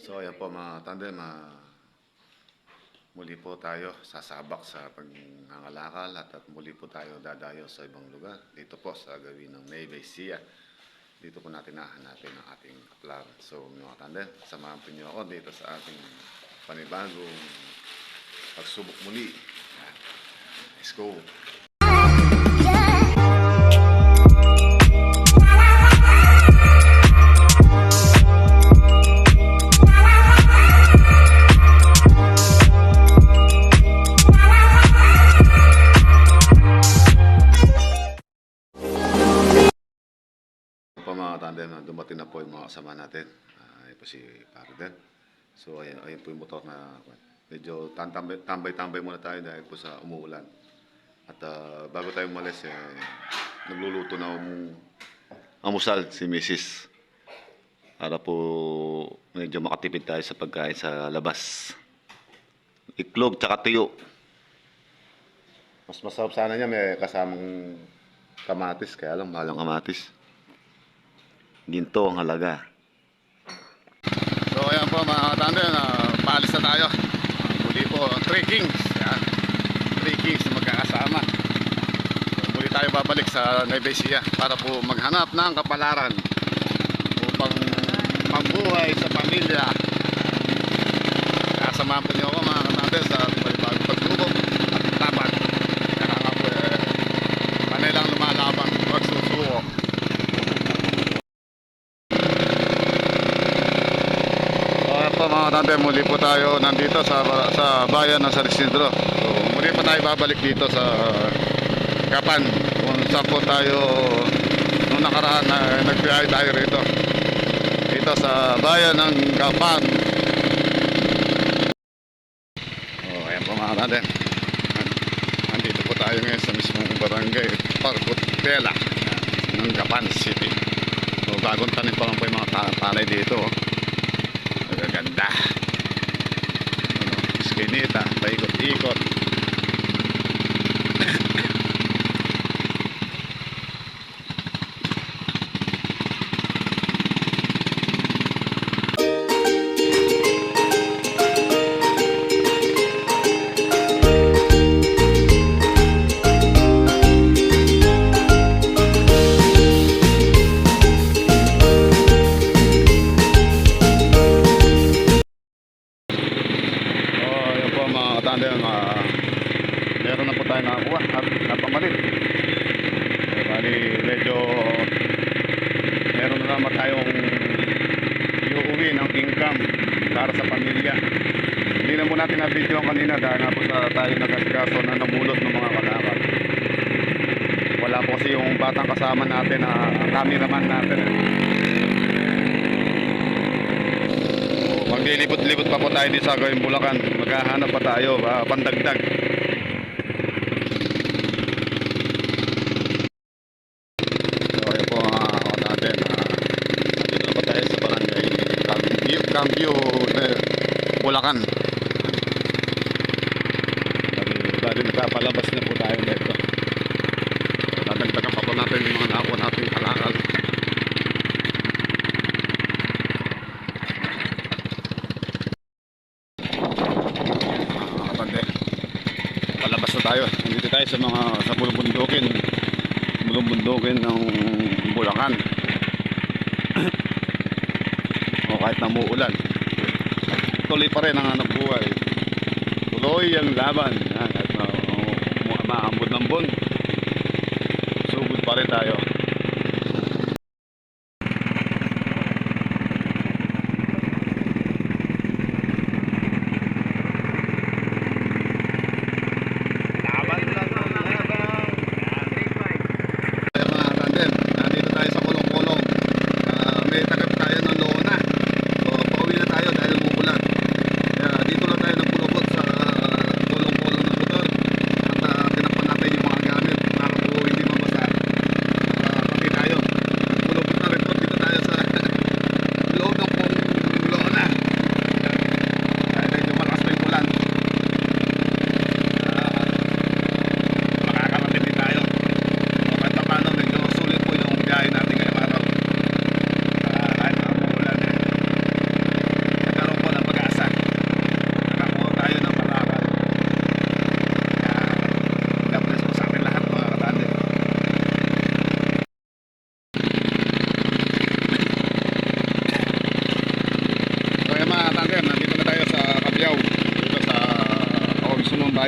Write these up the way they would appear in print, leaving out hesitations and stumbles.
So ayan po mga tandem, muli po tayo sasabak sa pagngangalakal at muli po tayo dadayo sa ibang lugar. Dito po sa gawin ng Nueva Ecija. Dito po natin nahanapin ang ating kaplaran. So mga tandem, samahan po niyo ako dito sa ating panibagong pagsubok muli. Let's go! Mga tandem, dumating na po yung mga kasama natin. Ayan po si Parden. So ayan po yung motor na medyo tambay-tambay muna tayo dahil po sa umuulan. At bago tayo umalis, nagluluto na amusal si Mrs. Para po medyo makatipid tayo sa pagkain sa labas. Iklog tsaka tuyo. Mas masarap sana niya may kasamang kamatis, kaya lang mahal ang kamatis. Ginto ang halaga. So ayan po mga tandem, paalis na tayo. Muli po 3 Kings. Yan. 3 Kings magkakasama. So, muli tayo babalik sa Nueva Ecija para po maghanap ng kapalaran upang mabuhay sa pamilya. Kasamahan po niyo ako mga tandem sa panibagong pagsubok at laban. Kaya nga po panay lang lumalaban pagsusuko. Mga tandem, muli po tayo nandito sa bayan ng San Isidro. So, muli po tayo babalik dito sa Gapan kung saan po tayo nung nakaraan na nagbiyahe tayo rito dito sa bayan ng Gapan. Ayan po mga tandem, nandito po tayo ngayon sa mismong barangay Pargotela ng Gapan City. So, bagong tanim pa lang po yung mga palay dito. Ganda. Skinita, paikot-ikot. Meron na po tayo nakakuha at napamalit. Bali medyo meron na naman tayong iuwi ng income para sa pamilya. Hindi na po natin na-video kanina dahil na po tayo nagkasikaso na namulot ng mga kalakal. Wala po kasi yung batang kasama natin na cameraman natin. Maglilibot-libot pa po tayo di sa Gawin Bulacan. Maghahanap pa tayo, pandagdag. So ayun po mga natin. Dito na pa tayo sa barangay Cambio, Bulacan. Bali nagpapalabas na po tayo dito. Dadagdagan pa po natin yung mga nakuha natin kalakal. Tayo. Nandito tayo sa bulubundukin ng Bulacan. O kahit namuulan, tuloy pa rin ang hanap buhay. Tuloy ang laban. Yan, at maambod ng bon. Sugod pa rin tayo.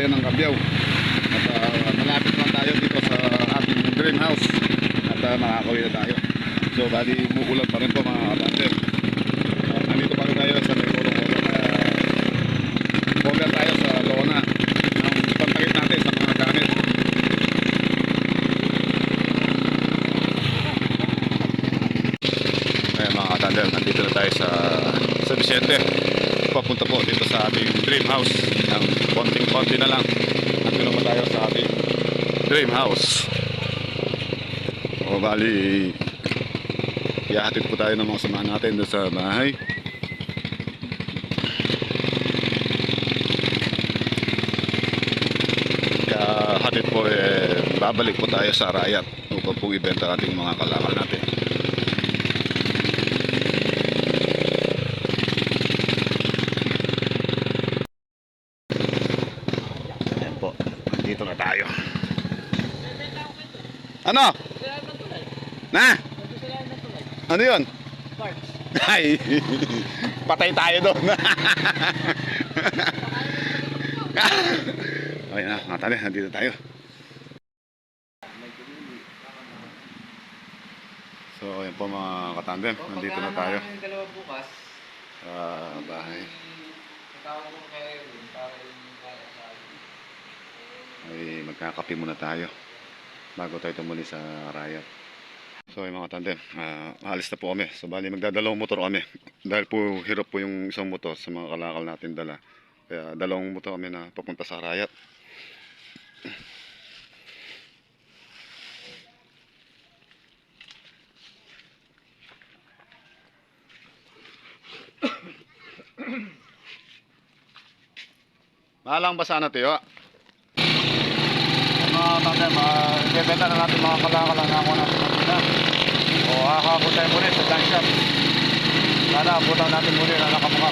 tayo ng Kabyaw. At malapit lang tayo dito sa ating dream house. At makakawin na tayo. So bali umuulan pa rin po mga kabante. Nandito pa rin tayo sa may kulong-kulong. Cover tayo sa lona ng pantagit natin sa mga gamit. Kaya mga katandem, nandito na tayo sa Vicente. Papunta po dito sa ating dream house. Ang konting-konti na lang. Nandito pa tayo sa ating dream house. O bali, ihahatid po tayo ng mga samahan natin doon sa bahay. Kaya hatid po babalik po tayo sa Arayat upang po ibenta ating mga kalakal natin. Ayan po, dito na tayo. Ano? Na? Ano yun? Ay, patay tayo doon. Okay na, mga tali, nandito tayo. So, ayan po mga katandem, nandito na tayo. Sa bahay. Ay, magkakape muna tayo bago tayo tumuli sa Arayat. So yung mga tandem, alis na po kami. So bali magdadalawang motor kami. Dahil po hirap po yung isang motor sa mga kalakal natin dala. Kaya dalawang motor kami na papunta sa Arayat. Mahalang basa na tiyo. Mga tandem, ibebenta na natin mga kalakal na ako natin natin. O kakabot tayo muli sa junk shop. Sana abutan natin muli na nakamukha.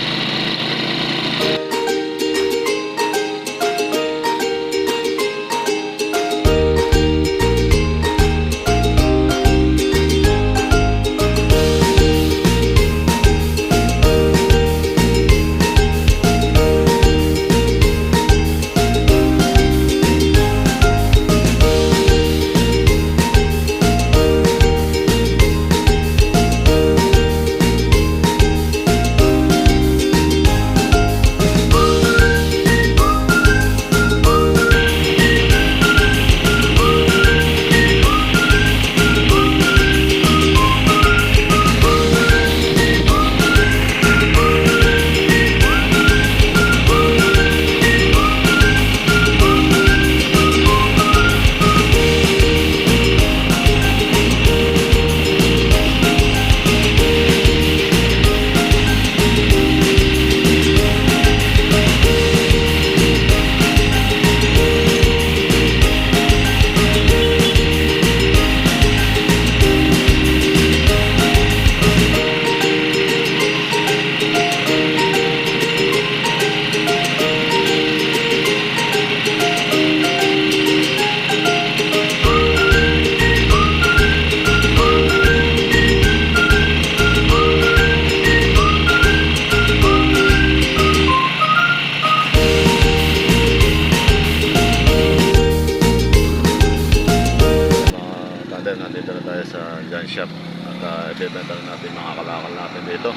Nandito na tayo sa junk shop at ibebenta na natin mga kalakal natin dito.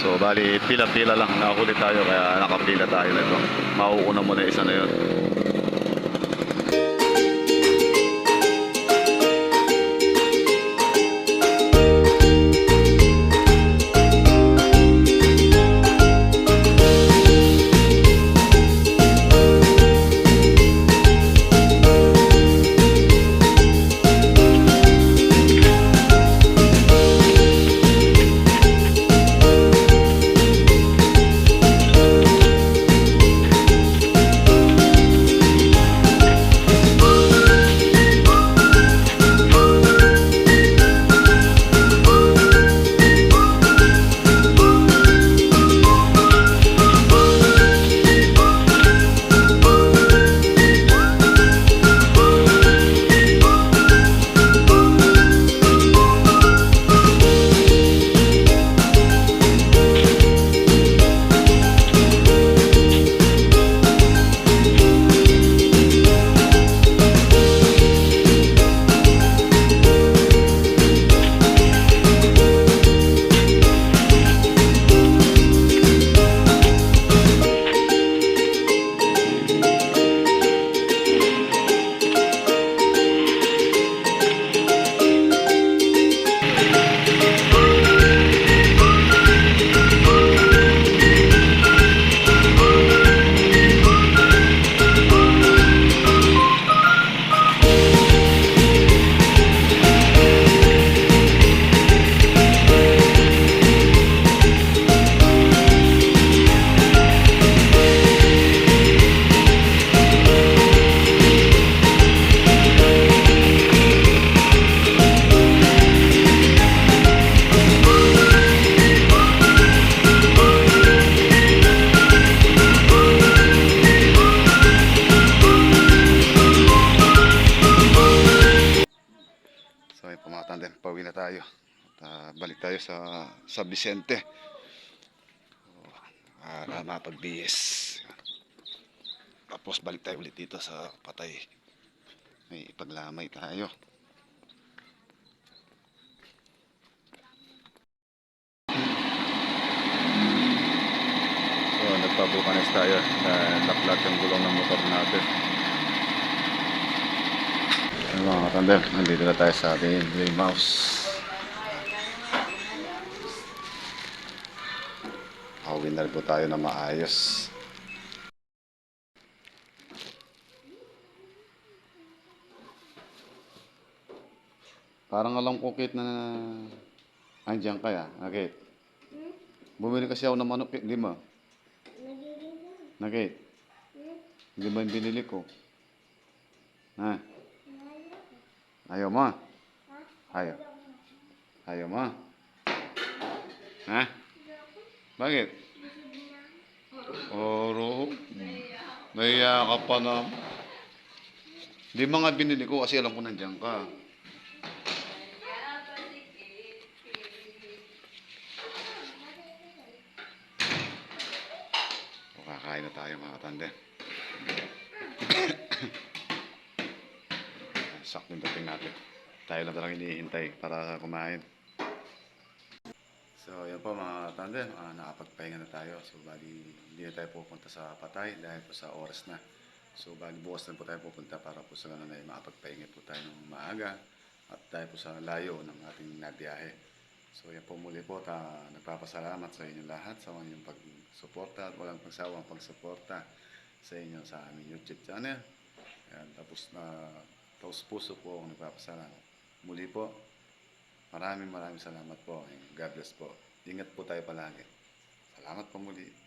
So bali pila-pila lang, nakahuli tayo kaya nakapila tayo nito. Mauuna muna isa na yun. sa Vicente. Para mapag-BS. Tapos balik tayo ulit dito sa Patay. May ipaglamay tayo. So, nagpabukanis tayo. Naklat yung gulong ng motor natin. Ano mga katandem, nandito na tayo sa ating Gray Mouse. Hawin na rin po tayo na maayos. Parang alam ko, Kate, na andyan kaya. Kate. Bumili kasi ako ng manok, Kate. Di ba? Na, Kate. Di ba yung binili ko? Ha? Ayaw mo? Ayaw. Ayaw mo? Ha? Bakit? Oro. Naiya ka pa na. Di ba nga binili ko kasi alam ko nandiyan ka. O, kakain na tayo mga katande. Sakto yung dating natin. Tayo lang talagang hinihintay para kumain. So, yan po mga katande. Nakapagpahinga na tayo. So, bali, hindi na tayo pupunta sa Patay dahil po sa oras na. So, bali, bukas na po tayo pupunta para po sa ganun ay makapagpahinga po tayo ng maaga at tayo po sa layo ng ating nabiyahe. So, yan po muli po. Nagpapasalamat sa inyo lahat sa inyong pagsuporta at walang pagsawang pagsuporta sa inyo sa aming YouTube channel. Ayan, tapos puso po akong nagpapasalamat. Muli po, maraming salamat po. God bless po. Ingat po tayo palagi. Salamat po muli.